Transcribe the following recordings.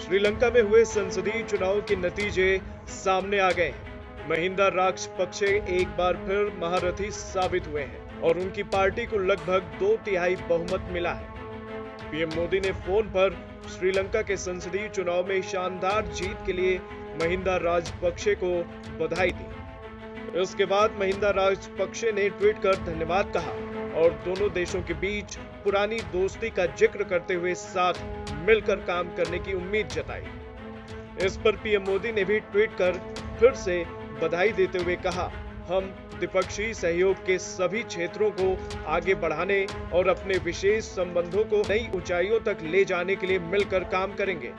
श्रीलंका में हुए संसदीय चुनाव के नतीजे सामने आ गए हैं। महिंदा राजपक्षे एक बार फिर महारथी साबित हुए हैं और उनकी पार्टी को लगभग 2/3 बहुमत मिला है। पीएम मोदी ने फोन पर श्रीलंका के संसदीय चुनाव में शानदार जीत के लिए महिंदा राजपक्षे को बधाई दी। इसके बाद महिंदा राजपक्षे ने ट्वीट कर धन्यवाद कहा और दोनों देशों के बीच पुरानी दोस्ती का जिक्र करते हुए साथ मिलकर काम करने की उम्मीद जताई। इस पर पीएम मोदी ने भी ट्वीट कर फिर से बधाई देते हुए कहा, हम द्विपक्षीय सहयोग के सभी क्षेत्रों को आगे बढ़ाने और अपने विशेष संबंधों को नई ऊंचाइयों तक ले जाने के लिए मिलकर काम करेंगे।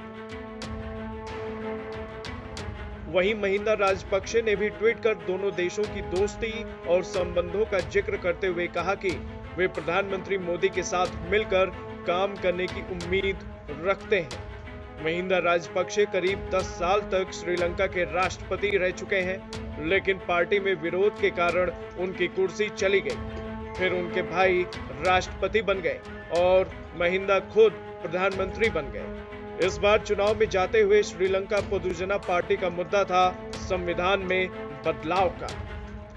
वहीं महिंदा राजपक्षे ने भी ट्वीट कर दोनों देशों की दोस्ती और संबंधों का जिक्र करते हुए कहा कि वे प्रधानमंत्री मोदी के साथ मिलकर काम करने की उम्मीद रखते हैं। महिंदा राजपक्षे करीब 10 साल तक श्रीलंका के राष्ट्रपति रह चुके हैं, लेकिन पार्टी में विरोध के कारण उनकी कुर्सी चली गई। फिर उनके भाई राष्ट्रपति बन गए और महिंदा खुद प्रधानमंत्री बन गए। इस बार चुनाव में जाते हुए श्रीलंका पोदुजना पार्टी का मुद्दा था संविधान में बदलाव का,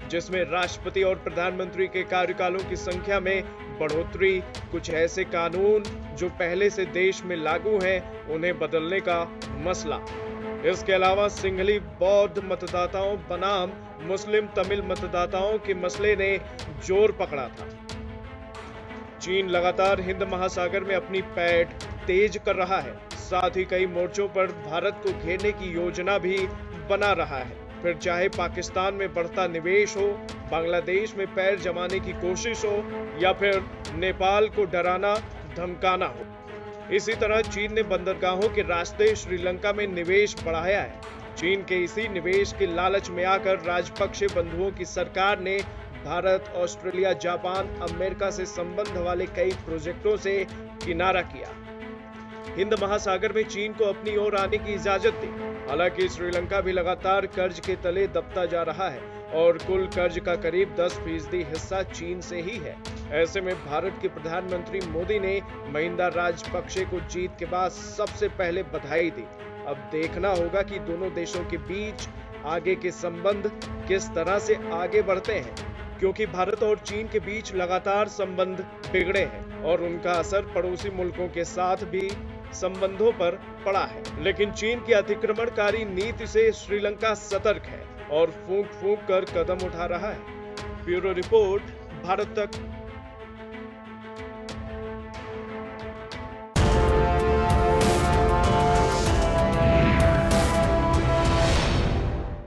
जिसमें राष्ट्रपति और प्रधानमंत्री के कार्यकालों की संख्या में बढ़ोतरी, कुछ ऐसे कानून जो पहले से देश में लागू हैं उन्हें बदलने का मसला। इसके अलावा सिंहली बौद्ध मतदाताओं बनाम मुस्लिम तमिल मतदाताओं के मसले ने जोर पकड़ा था। चीन लगातार हिंद महासागर में अपनी पैठ तेज कर रहा है, साथ ही कई मोर्चों पर भारत को घेरने की योजना भी बना रहा है। फिर चाहे पाकिस्तान में बढ़ता निवेश हो, बांग्लादेश में पैर जमाने की कोशिश हो या फिर नेपाल को डराना धमकाना हो। इसी तरह चीन ने बंदरगाहों के रास्ते श्रीलंका में निवेश बढ़ाया है। चीन के इसी निवेश के लालच में आकर राजपक्षे बंधुओं की सरकार ने भारत, ऑस्ट्रेलिया, जापान, अमेरिका से संबंध वाले कई प्रोजेक्टों से किनारा किया। हिंद महासागर में चीन को अपनी ओर आने की इजाजत दी। हालांकि श्रीलंका भी लगातार कर्ज के तले दबता जा रहा है और कुल कर्ज का करीब 10% हिस्सा चीन से ही है। ऐसे में भारत के प्रधानमंत्री मोदी ने महिंदा राजपक्षे को जीत के बाद सबसे पहले बधाई दी। अब देखना होगा कि दोनों देशों के बीच आगे के संबंध किस तरह से आगे बढ़ते हैं, क्योंकि भारत और चीन के बीच लगातार संबंध बिगड़े हैं और उनका असर पड़ोसी मुल्कों के साथ भी संबंधों पर पड़ा है। लेकिन चीन की अतिक्रमणकारी नीति से श्रीलंका सतर्क है और फूंक फूंक कर कदम उठा रहा है। ब्यूरो रिपोर्ट, भारत तक।